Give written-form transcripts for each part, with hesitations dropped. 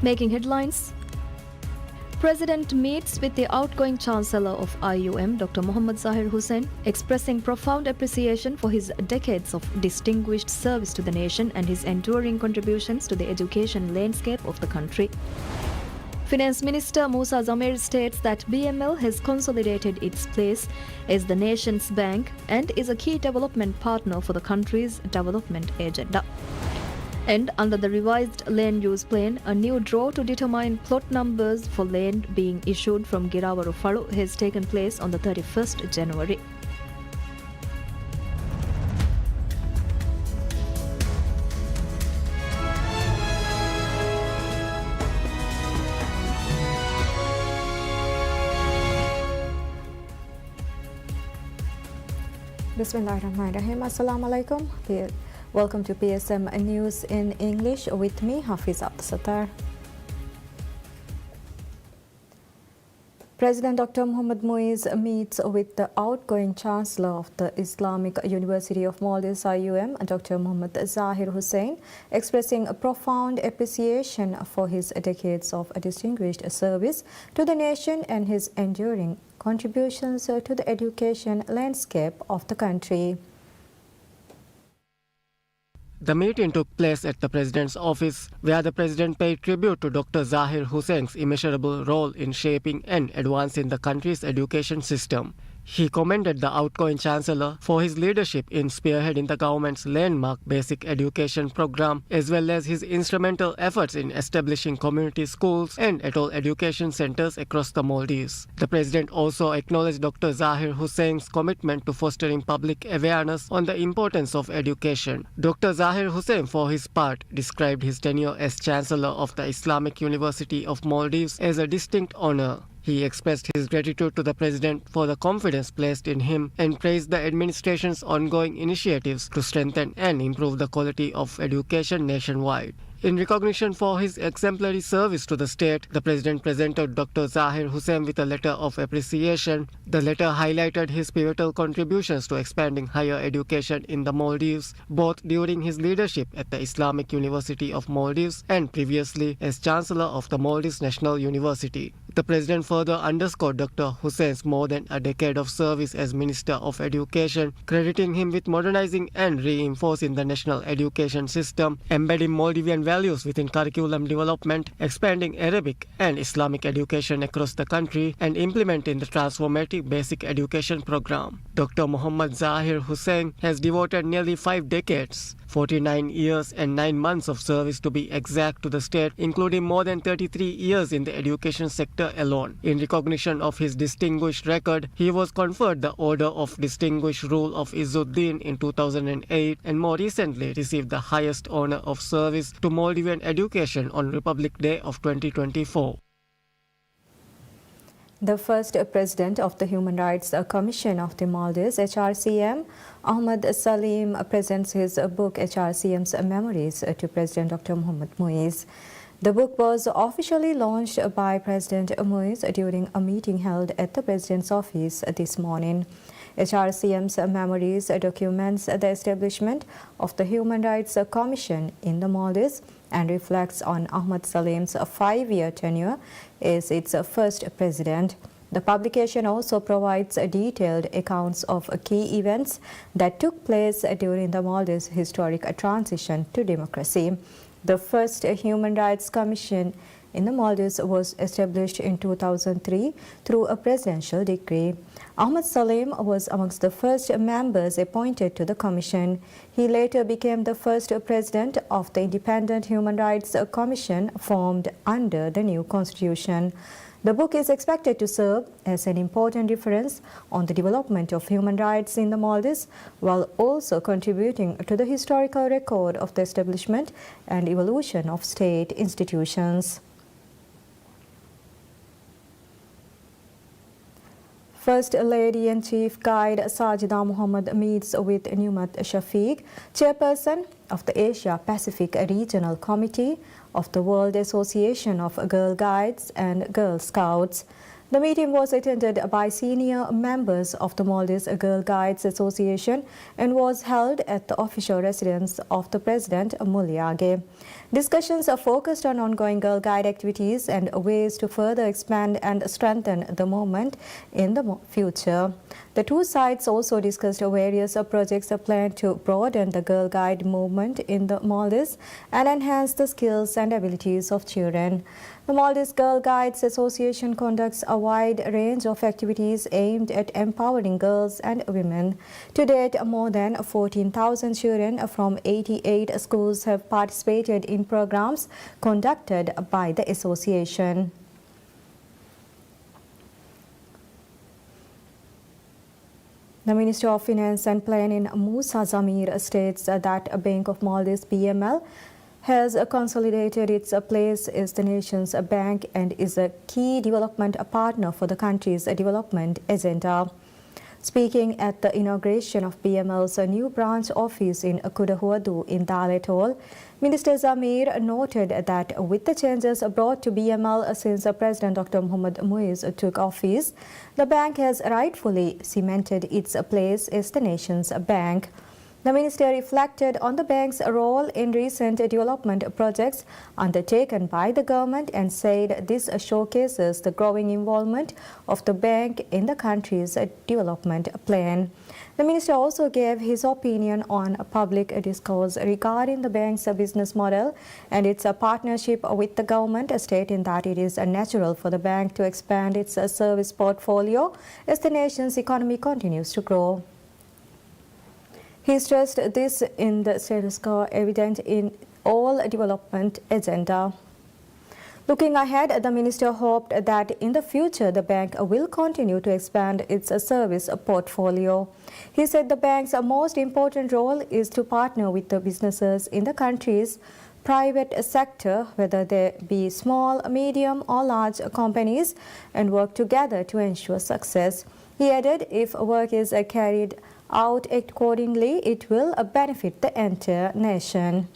Making headlines. President meets with the outgoing Chancellor of IUM, Dr. Mohammad Zahir Hussain, expressing profound appreciation for his decades of distinguished service to the nation and his enduring contributions to the education landscape of the country. Finance Minister Musa Zamir states that BML has consolidated its place as the nation's bank and is a key development partner for the country's development agenda. And under the revised land use plan, a new draw to determine plot numbers for land being issued from Giravaru Faru has taken place on the 31st January. Bismillahirrahmanirrahim. Assalamu alaikum. Welcome to PSM News in English with me, Hafiz Abdusattar. President Dr. Mohammad Muiz meets with the outgoing Chancellor of the Islamic University of Maldives, IUM, Dr. Mohammad Zahir Hussain, expressing a profound appreciation for his decades of distinguished service to the nation and his enduring contributions to the education landscape of the country. The meeting took place at the President's office, where the President paid tribute to Dr. Zahir Hussain's immeasurable role in shaping and advancing the country's education system. He commended the outgoing Chancellor for his leadership in spearheading the government's landmark basic education program, as well as his instrumental efforts in establishing community schools and atoll education centers across the Maldives. The President also acknowledged Dr. Zahir Hussain's commitment to fostering public awareness on the importance of education. Dr. Zahir Hussain, for his part, described his tenure as Chancellor of the Islamic University of Maldives as a distinct honor. He expressed his gratitude to the President for the confidence placed in him and praised the administration's ongoing initiatives to strengthen and improve the quality of education nationwide. In recognition for his exemplary service to the state, the President presented Dr. Zahir Hussain with a letter of appreciation. The letter highlighted his pivotal contributions to expanding higher education in the Maldives, both during his leadership at the Islamic University of Maldives and previously as Chancellor of the Maldives National University. The President further underscored Dr. Hussein's more than a decade of service as Minister of Education, crediting him with modernizing and reinforcing the national education system, embedding Maldivian values within curriculum development, expanding Arabic and Islamic education across the country, and implementing the transformative basic education program. Dr. Mohammad Zahir Hussain has devoted nearly 5 decades, 49 years and 9 months of service to be exact to the state, including more than 33 years in the education sector alone. In recognition of his distinguished record, he was conferred the Order of Distinguished Rule of Izzuddin in 2008 and more recently received the highest honor of service to Maldivian education on Republic Day of 2024. The first President of the Human Rights Commission of the Maldives, HRCM, Ahmad Salim, presents his book HRCM's Memories to President Dr. Mohammad Muiz. The book was officially launched by President Muiz during a meeting held at the President's office this morning. HRCM's Memories documents the establishment of the Human Rights Commission in the Maldives and reflects on Ahmad Salim's 5-year tenure as its first president. The publication also provides detailed accounts of key events that took place during the Maldives' historic transition to democracy. The first Human Rights Commission in the Maldives was established in 2003 through a presidential decree. Ahmad Salim was amongst the first members appointed to the commission. He later became the first president of the Independent Human Rights Commission formed under the new constitution. The book is expected to serve as an important reference on the development of human rights in the Maldives, while also contributing to the historical record of the establishment and evolution of state institutions. First Lady and Chief Guide Sajida Muhammad meets with Numat Shafiq, Chairperson of the Asia Pacific Regional Committee of the World Association of Girl Guides and Girl Scouts. The meeting was attended by senior members of the Maldives Girl Guides Association and was held at the official residence of the President, Mulyage. Discussions are focused on ongoing Girl Guide activities and ways to further expand and strengthen the movement in the future. The two sides also discussed various projects planned to broaden the Girl Guide movement in the Maldives and enhance the skills and abilities of children. The Maldives Girl Guides Association conducts a wide range of activities aimed at empowering girls and women. To date, more than 14,000 children from 88 schools have participated in programs conducted by the association. The Minister of Finance and Planning, Musa Zamir, states that Bank of Maldives BML has consolidated its place as the nation's bank and is a key development partner for the country's development agenda. Speaking at the inauguration of BML's new branch office in Kudahuadu in Dal Atoll, Minister Zamir noted that with the changes brought to BML since President Dr. Mohamed Muiz took office, the bank has rightfully cemented its place as the nation's bank. The minister reflected on the bank's role in recent development projects undertaken by the government and said this showcases the growing involvement of the bank in the country's development plan. The minister also gave his opinion on public discourse regarding the bank's business model and its partnership with the government, stating that it is natural for the bank to expand its service portfolio as the nation's economy continues to grow. He stressed this in the status quo evident in all development agenda. Looking ahead, the minister hoped that in the future the bank will continue to expand its service portfolio. He said the bank's most important role is to partner with the businesses in the country's private sector, whether they be small, medium or large companies, and work together to ensure success. He added, if work is carried out accordingly, it will benefit the entire nation.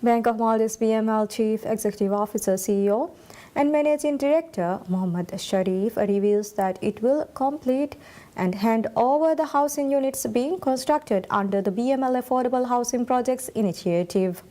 Bank of Maldives BML Chief Executive Officer CEO and Managing Director Mohammad Sharif reveals that it will complete and hand over the housing units being constructed under the BML Affordable Housing Projects Initiative.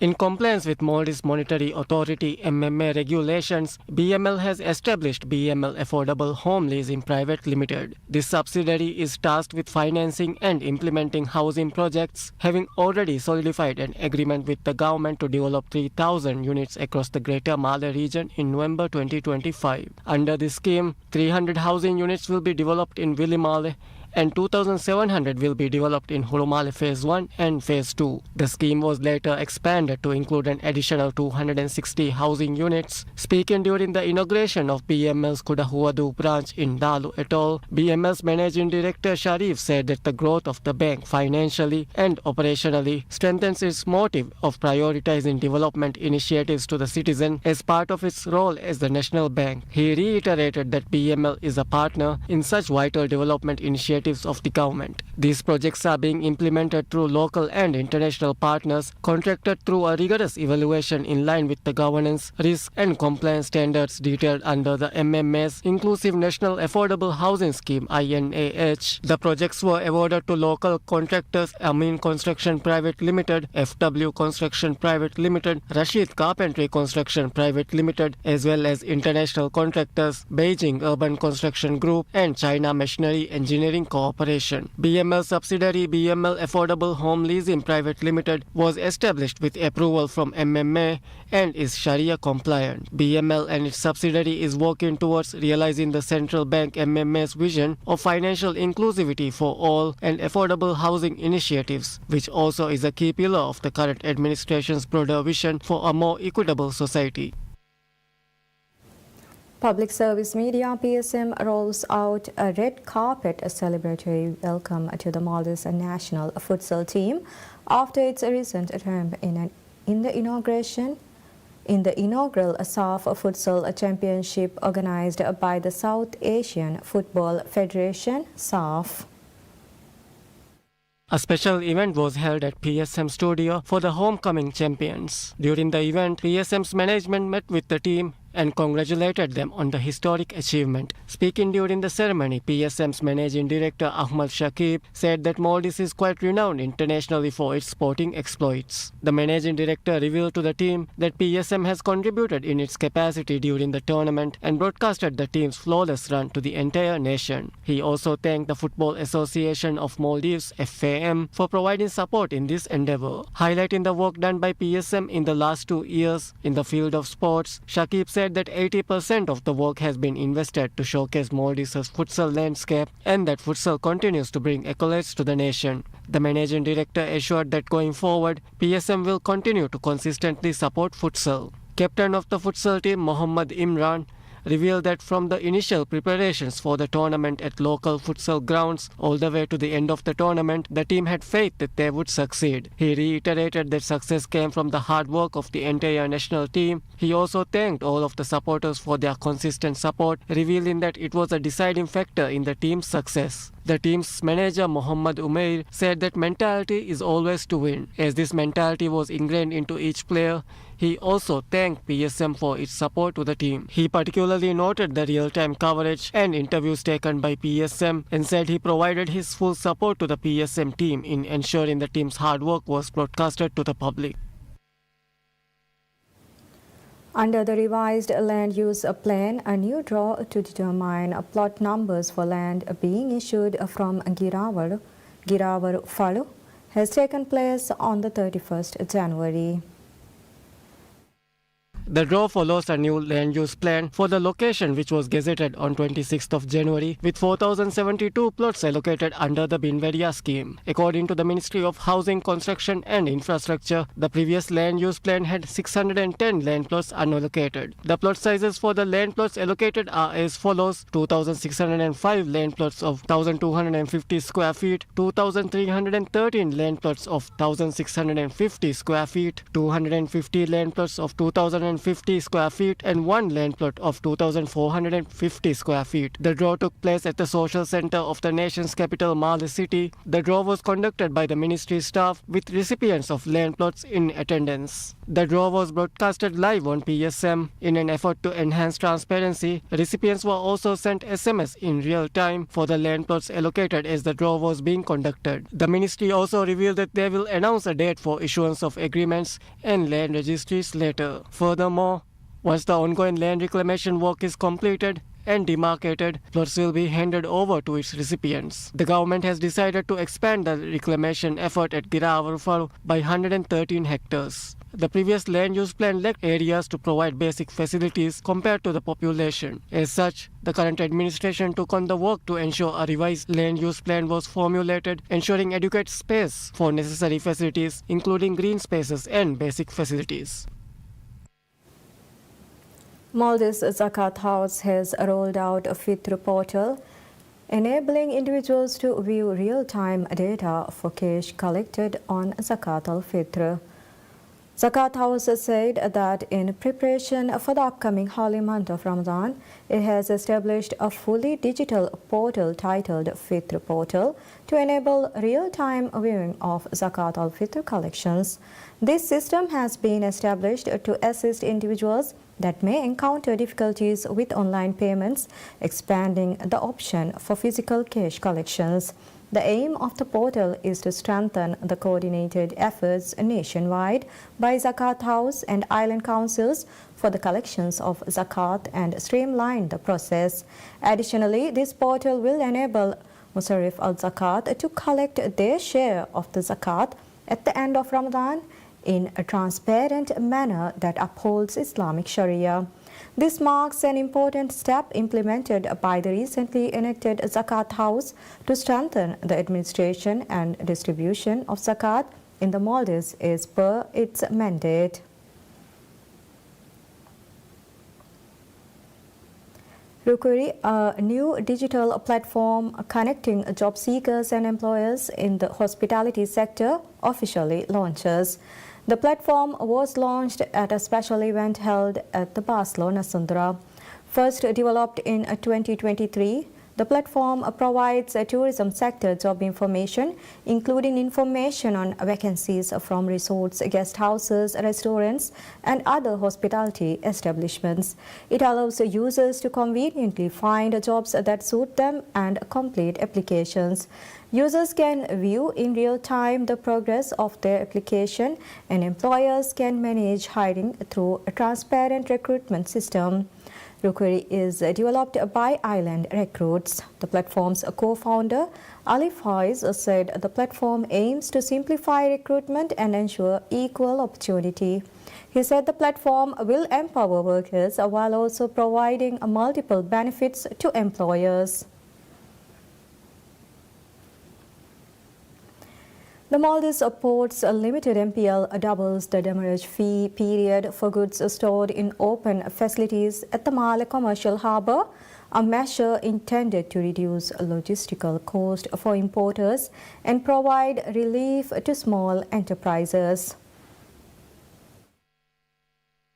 In compliance with Maldives Monetary Authority MMA regulations, BML has established BML Affordable Home Leasing Private Limited. This subsidiary is tasked with financing and implementing housing projects, having already solidified an agreement with the government to develop 3,000 units across the Greater Malé region in November 2025. Under this scheme, 300 housing units will be developed in Wili Malé and 2,700 will be developed in Hulu Malé Phase 1 and Phase 2. The scheme was later expanded to include an additional 260 housing units. Speaking during the inauguration of BML's Kudahuadu branch in Dalu Atoll, BML's Managing Director Sharif said that the growth of the bank financially and operationally strengthens its motive of prioritizing development initiatives to the citizen as part of its role as the national bank. He reiterated that BML is a partner in such vital development initiatives of the government. These projects are being implemented through local and international partners, contracted through a rigorous evaluation in line with the governance, risk and compliance standards detailed under the MMA's Inclusive National Affordable Housing Scheme INAH. The projects were awarded to local contractors Amin Construction Private Limited, FW Construction Private Limited, Rashid Carpentry Construction Private Limited, as well as international contractors Beijing Urban Construction Group and China Machinery Engineering Corporation. BML subsidiary BML Affordable Home Leasing Private Limited was established with approval from MMA and is Sharia compliant. BML and its subsidiary is working towards realizing the central bank MMA's vision of financial inclusivity for all and affordable housing initiatives, which also is a key pillar of the current administration's broader vision for a more equitable society. Public Service Media PSM rolls out a red carpet celebratory welcome to the Maldives national futsal team after its recent attempt in the inaugural SAF Futsal Championship organized by the South Asian Football Federation, SAF. A special event was held at PSM studio for the homecoming champions. During the event, PSM's management met with the team and congratulated them on the historic achievement. Speaking during the ceremony, PSM's managing director Ahmad Shakib said that Maldives is quite renowned internationally for its sporting exploits. The managing director revealed to the team that PSM has contributed in its capacity during the tournament and broadcasted the team's flawless run to the entire nation. He also thanked the Football Association of Maldives (FAM) for providing support in this endeavor. Highlighting the work done by PSM in the last 2 years in the field of sports, Shakib said that 80% of the work has been invested to showcase Maldives' futsal landscape and that futsal continues to bring accolades to the nation. The managing director assured that going forward, PSM will continue to consistently support futsal. Captain of the futsal team Mohammad Imran revealed that from the initial preparations for the tournament at local futsal grounds all the way to the end of the tournament, the team had faith that they would succeed. He reiterated that success came from the hard work of the entire national team. He also thanked all of the supporters for their consistent support, revealing that it was a deciding factor in the team's success. The team's manager Mohammad Umair said that mentality is always to win. As this mentality was ingrained into each player, he also thanked PSM for its support to the team. He particularly noted the real-time coverage and interviews taken by PSM and said he provided his full support to the PSM team in ensuring the team's hard work was broadcasted to the public. Under the revised land use plan, a new draw to determine plot numbers for land being issued from Girawar Falu has taken place on the 31st January. The draw follows a new land use plan for the location which was gazetted on 26th of January with 4,072 plots allocated under the Binvaria scheme. According to the Ministry of Housing, Construction and Infrastructure, the previous land use plan had 610 land plots unallocated. The plot sizes for the land plots allocated are as follows: 2,605 land plots of 1,250 square feet, 2,313 land plots of 1,650 square feet, 250 land plots of 2,050 square feet and 1 land plot of 2,450 square feet. The draw took place at the social center of the nation's capital, Male City. The draw was conducted by the ministry staff with recipients of land plots in attendance. The draw was broadcasted live on PSM. In an effort to enhance transparency, recipients were also sent SMS in real time for the land plots allocated as the draw was being conducted. The ministry also revealed that they will announce a date for issuance of agreements and land registries later. Furthermore, once the ongoing land reclamation work is completed and demarcated, plots will be handed over to its recipients. The government has decided to expand the reclamation effort at Girawar by 113 hectares. The previous land use plan lacked areas to provide basic facilities compared to the population. As such, the current administration took on the work to ensure a revised land use plan was formulated, ensuring adequate space for necessary facilities, including green spaces and basic facilities. Maldives Zakat House has rolled out a Fitr portal, enabling individuals to view real-time data for cash collected on Zakat al-Fitr. Zakat House said that in preparation for the upcoming holy month of Ramadan, it has established a fully digital portal titled Fitr Portal to enable real-time viewing of Zakat al-Fitr collections. This system has been established to assist individuals that may encounter difficulties with online payments, expanding the option for physical cash collections. The aim of the portal is to strengthen the coordinated efforts nationwide by Zakat House and island councils for the collections of zakat and streamline the process. Additionally, this portal will enable Musarrif al-Zakat to collect their share of the zakat at the end of Ramadan in a transparent manner that upholds Islamic Sharia. This marks an important step implemented by the recently enacted Zakat House to strengthen the administration and distribution of zakat in the Maldives as per its mandate. Rukuri, a new digital platform connecting job seekers and employers in the hospitality sector, officially launches. The platform was launched at a special event held at the Barcelona Sundra. First developed in 2023, The platform provides a tourism sector job information, including information on vacancies from resorts, guest houses, restaurants, and other hospitality establishments. It allows users to conveniently find jobs that suit them and complete applications. Users can view in real time the progress of their application, and employers can manage hiring through a transparent recruitment system. Rookery is developed by Island Recruits. The platform's co-founder, Ali Faiz, said the platform aims to simplify recruitment and ensure equal opportunity. He said the platform will empower workers while also providing multiple benefits to employers. The Maldives Ports Limited MPL doubles the demurrage fee period for goods stored in open facilities at the Malé Commercial Harbour, a measure intended to reduce logistical cost for importers and provide relief to small enterprises.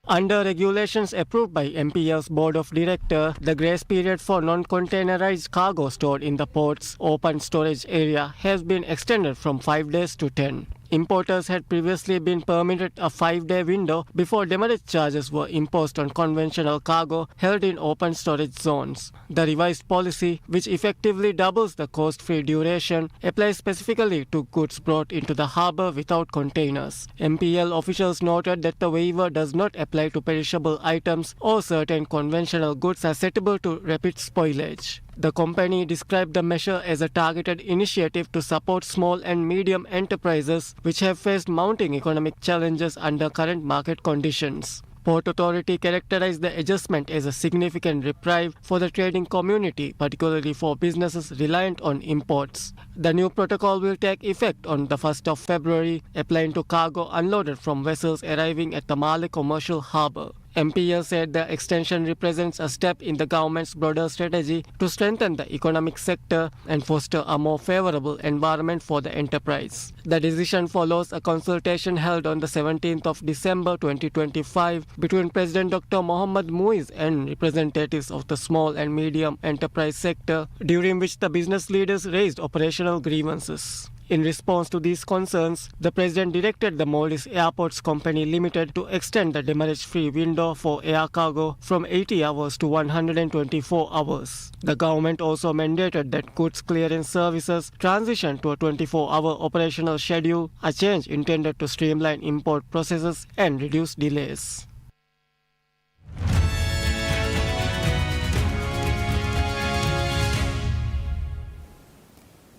Under regulations approved by MPL's Board of Directors, the grace period for non-containerized cargo stored in the port's open storage area has been extended from 5 days to 10. Importers had previously been permitted a 5-day window before demurrage charges were imposed on conventional cargo held in open storage zones. The revised policy, which effectively doubles the cost-free duration, applies specifically to goods brought into the harbour without containers. MPL officials noted that the waiver does not apply to perishable items or certain conventional goods susceptible to rapid spoilage. The company described the measure as a targeted initiative to support small and medium enterprises which have faced mounting economic challenges under current market conditions. Port Authority characterized the adjustment as a significant reprieve for the trading community, particularly for businesses reliant on imports. The new protocol will take effect on the 1st of February, applying to cargo unloaded from vessels arriving at the Malé Commercial Harbour. MPL said the extension represents a step in the government's broader strategy to strengthen the economic sector and foster a more favorable environment for the enterprise. The decision follows a consultation held on the 17th of December 2025 between President Dr. Mohammad Muiz and representatives of the small and medium enterprise sector, during which the business leaders raised operational grievances. In response to these concerns, the President directed the Maldives Airports Company Limited to extend the demurrage-free window for air cargo from 80 hours to 124 hours. The government also mandated that goods clearance services transition to a 24-hour operational schedule, a change intended to streamline import processes and reduce delays.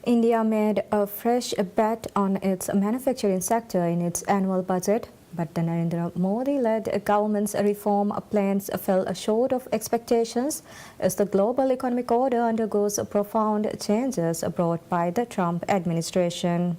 India made a fresh bet on its manufacturing sector in its annual budget, but the Narendra Modi-led government's reform plans fell short of expectations as the global economic order undergoes profound changes brought by the Trump administration.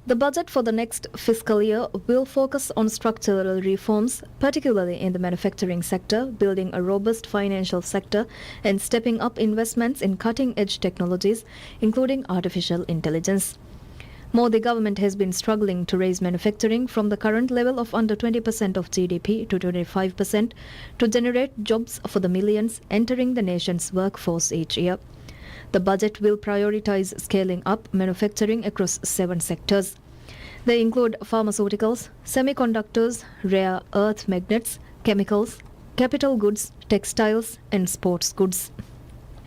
The budget for the next fiscal year will focus on structural reforms, particularly in the manufacturing sector, building a robust financial sector, and stepping up investments in cutting-edge technologies, including artificial intelligence. Modi government has been struggling to raise manufacturing from the current level of under 20% of GDP to 25% to generate jobs for the millions entering the nation's workforce each year. The budget will prioritize scaling up manufacturing across 7 sectors. They include pharmaceuticals, semiconductors, rare earth magnets, chemicals, capital goods, textiles, and sports goods.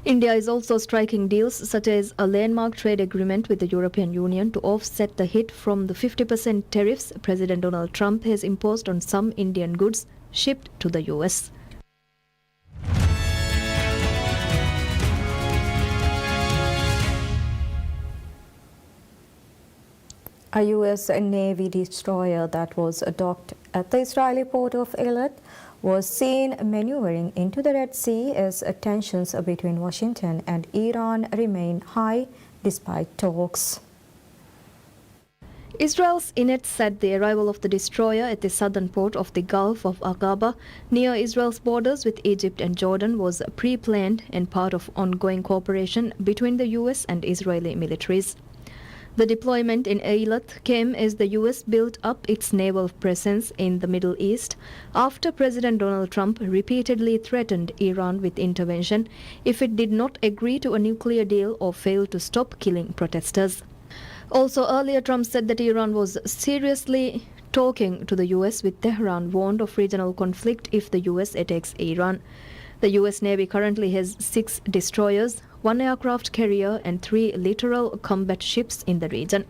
India is also striking deals such as a landmark trade agreement with the European Union to offset the hit from the 50% tariffs President Donald Trump has imposed on some Indian goods shipped to the US. A U.S. Navy destroyer that was docked at the Israeli port of Eilat was seen maneuvering into the Red Sea as tensions between Washington and Iran remain high despite talks. Israel's INET said the arrival of the destroyer at the southern port of the Gulf of Aqaba near Israel's borders with Egypt and Jordan was pre-planned and part of ongoing cooperation between the US and Israeli militaries. The deployment in Eilat came as the US built up its naval presence in the Middle East after President Donald Trump repeatedly threatened Iran with intervention if it did not agree to a nuclear deal or fail to stop killing protesters. Also earlier, Trump said that Iran was seriously talking to the US, with Tehran warned of regional conflict if the US attacks Iran. The US Navy currently has 6 destroyers, 1 aircraft carrier and 3 littoral combat ships in the region.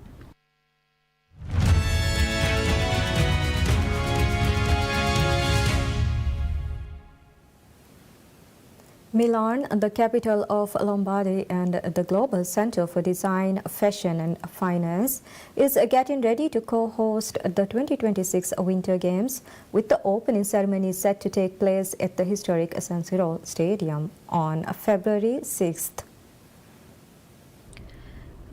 Milan, the capital of Lombardy and the global center for design, fashion and finance, is getting ready to co-host the 2026 Winter Games, with the opening ceremony set to take place at the historic San Siro Stadium on February 6th.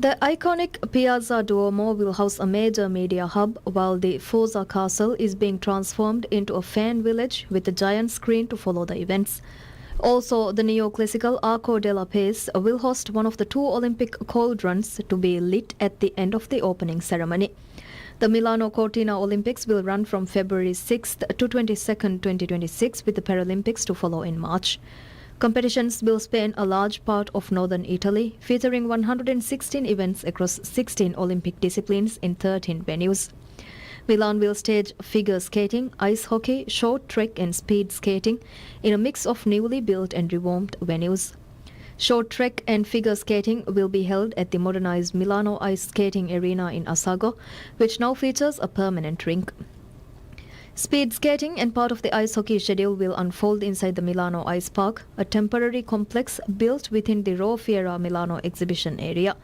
The iconic Piazza Duomo will house a major media hub, while the Fossa Castle is being transformed into a fan village with a giant screen to follow the events. Also, the neoclassical Arco della Pace will host one of the 2 Olympic cauldrons to be lit at the end of the opening ceremony. The Milano Cortina Olympics will run from February 6th to 22nd, 2026, with the Paralympics to follow in March. Competitions will span a large part of northern Italy, featuring 116 events across 16 Olympic disciplines in 13 venues. Milan will stage figure skating, ice hockey, short track and speed skating in a mix of newly built and revamped venues. Short track and figure skating will be held at the modernized Milano Ice Skating Arena in Assago, which now features a permanent rink. Speed skating and part of the ice hockey schedule will unfold inside the Milano Ice Park, a temporary complex built within the Rho Fiera Milano exhibition area.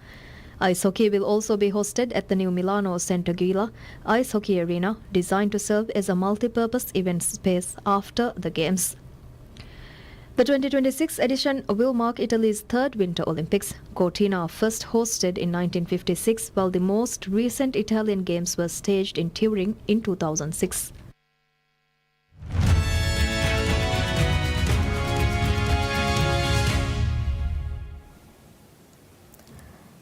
Ice hockey will also be hosted at the new Milano Sant'Agila Ice Hockey Arena, designed to serve as a multi-purpose event space after the Games. The 2026 edition will mark Italy's 3rd Winter Olympics. Cortina first hosted in 1956, while the most recent Italian Games were staged in Turin in 2006.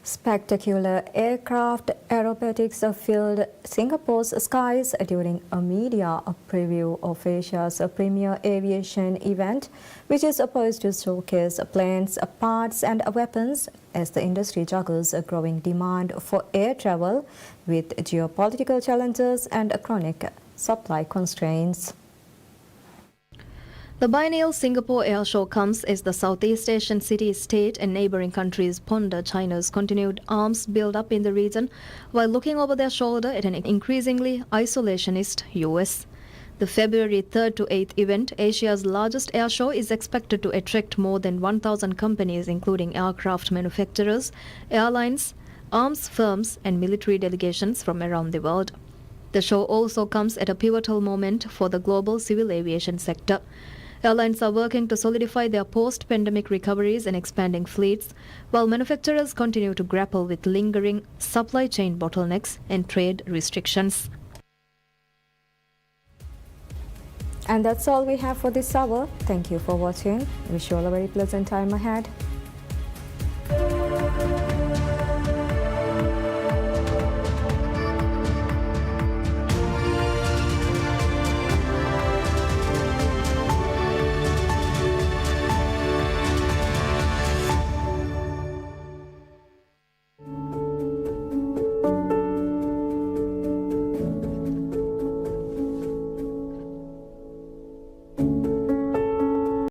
Spectacular aircraft aerobatics filled Singapore's skies during a media preview of Asia's premier aviation event, which is supposed to showcase planes, parts and weapons as the industry juggles a growing demand for air travel with geopolitical challenges and chronic supply constraints. The biennial Singapore Air Show comes as the Southeast Asian city-state and neighboring countries ponder China's continued arms build-up in the region, while looking over their shoulder at an increasingly isolationist US. The February 3rd to 8th event, Asia's largest air show, is expected to attract more than 1,000 companies, including aircraft manufacturers, airlines, arms firms and military delegations from around the world. The show also comes at a pivotal moment for the global civil aviation sector. Airlines are working to solidify their post-pandemic recoveries and expanding fleets, while manufacturers continue to grapple with lingering supply chain bottlenecks and trade restrictions. And that's all we have for this hour. Thank you for watching. Wish you all a very pleasant time ahead.